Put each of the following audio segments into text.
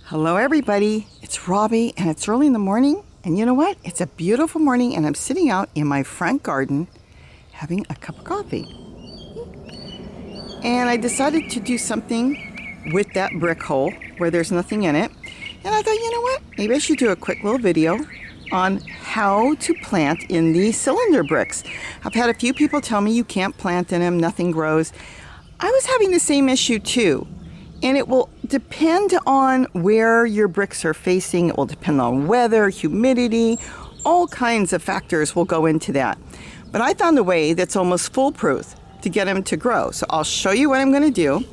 Hello everybody, it's Robbie and it's early in the morning, and you know what? It's a beautiful morning and I'm sitting out in my front garden having a cup of coffee. And I decided to do something with that brick hole where there's nothing in it. And I thought, you know what? Maybe I should do a quick little video on how to plant in these cylinder bricks. I've had a few people tell me you can't plant in them, nothing grows. I was having the same issue too. And it will depend on where your bricks are facing. It will depend on weather, humidity, all kinds of factors will go into that. But I found a way that's almost foolproof to get them to grow. So I'll show you what I'm going to do.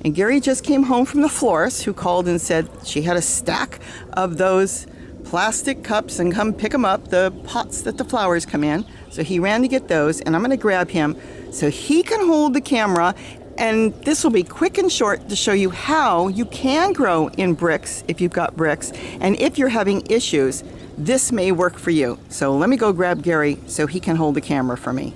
And Gary just came home from the florist who called and said she had a stack of those plastic cups and come pick them up, the pots that the flowers come in. So he ran to get those, and I'm going to grab him so he can hold the camera. And this will be quick and short to show you how you can grow in bricks if you've got bricks. And if you're having issues, this may work for you. So let me go grab Gary so he can hold the camera for me.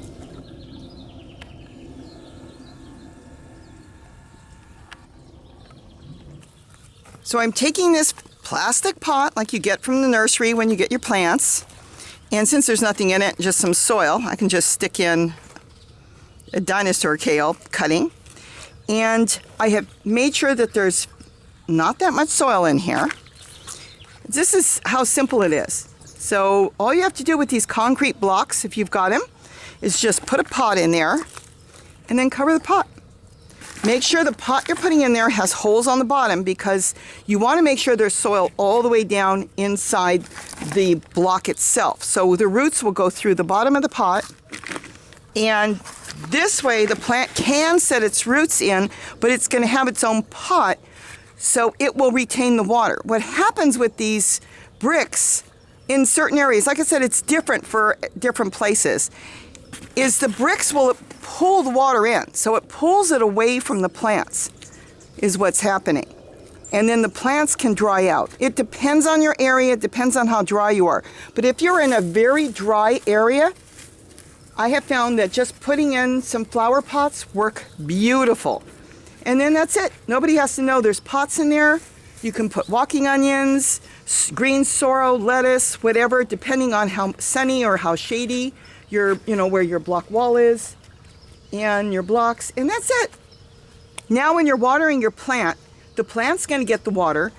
So I'm taking this plastic pot like you get from the nursery when you get your plants. And since there's nothing in it, just some soil, I can just stick in a dinosaur kale cutting. And I have made sure that there's not that much soil in here. This is how simple it is. So all you have to do with these concrete blocks, if you've got them, is just put a pot in there and then cover the pot. Make sure the pot you're putting in there has holes on the bottom because you want to make sure there's soil all the way down inside the block itself. So the roots will go through the bottom of the pot, and this way the plant can set its roots in, but it's going to have its own pot, so it will retain the water. What happens with these bricks in certain areas, like I said, it's different for different places, is the bricks will pull the water in. So it pulls it away from the plants is what's happening. And then the plants can dry out. It depends on your area, it depends on how dry you are. But if you're in a very dry area, I have found that just putting in some flower pots work beautiful. And then that's it. Nobody has to know there's pots in there. You can put walking onions, green sorrel, lettuce, whatever, depending on how sunny or how shady your, where your block wall is and your blocks. And that's it. Now when you're watering your plant, the plant's going to get the water.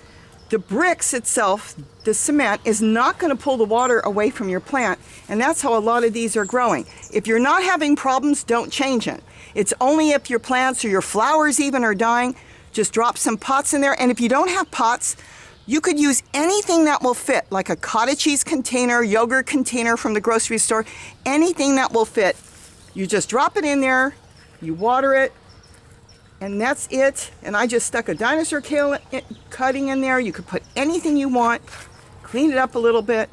The bricks itself, the cement, is not going to pull the water away from your plant, and that's how a lot of these are growing. If you're not having problems, don't change it. It's only if your plants or your flowers even are dying, just drop some pots in there. And if you don't have pots, you could use anything that will fit, like a cottage cheese container, yogurt container from the grocery store, anything that will fit. You just drop it in there, you water it, and that's it. And I just stuck a dinosaur kale cutting in there. You could put anything you want, clean it up a little bit,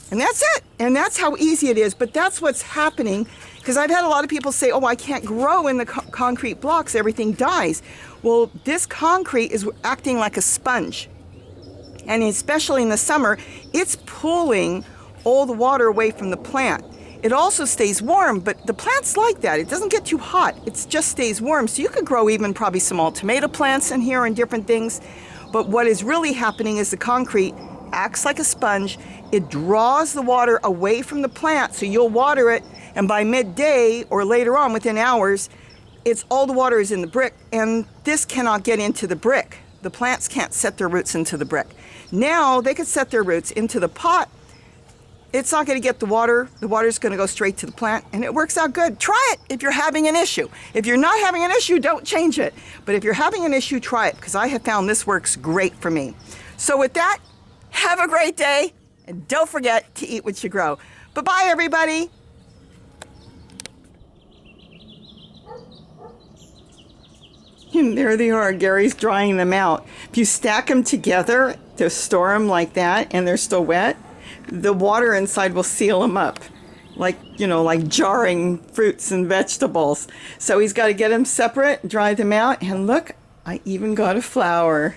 and that's it. And that's how easy it is. But that's what's happening, because I've had a lot of people say, oh, I can't grow in the concrete blocks, everything dies. Well, this concrete is acting like a sponge. And especially in the summer, it's pulling all the water away from the plant. It also stays warm, but the plant's like that. It doesn't get too hot. It just stays warm. So you could grow even probably some all tomato plants in here and different things. But what is really happening is the concrete acts like a sponge. It draws the water away from the plant. So you'll water it, and by midday or later on within hours, it's all the water is in the brick, and this cannot get into the brick. The plants can't set their roots into the brick. Now they could set their roots into the pot. It's not going to get the water. The water's going to go straight to the plant, and it works out good. Try it if you're having an issue. If you're not having an issue, don't change it. But if you're having an issue, try it, because I have found this works great for me. So with that, have a great day, and don't forget to eat what you grow. Bye-bye, everybody. And there they are. Gary's drying them out. If you stack them together to store them like that, and they're still wet, the water inside will seal them up, like jarring fruits and vegetables. So he's got to get them separate, dry them out, and look, I even got a flower.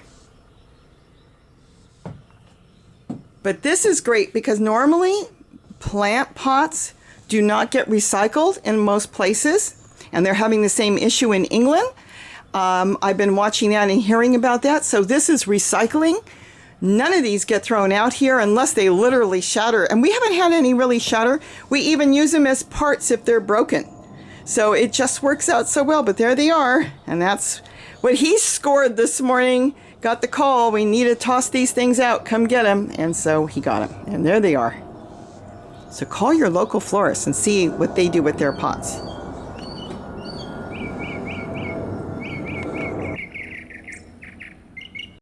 But this is great because normally plant pots do not get recycled in most places, and they're having the same issue in England. I've been watching that and hearing about that. So this is recycling. None of these get thrown out here unless they literally shatter. And we haven't had any really shatter. We even use them as parts if they're broken. So it just works out so well. But there they are. And that's what he scored this morning. Got the call. We need to toss these things out. Come get them. And so he got them. And there they are. So call your local florist and see what they do with their pots.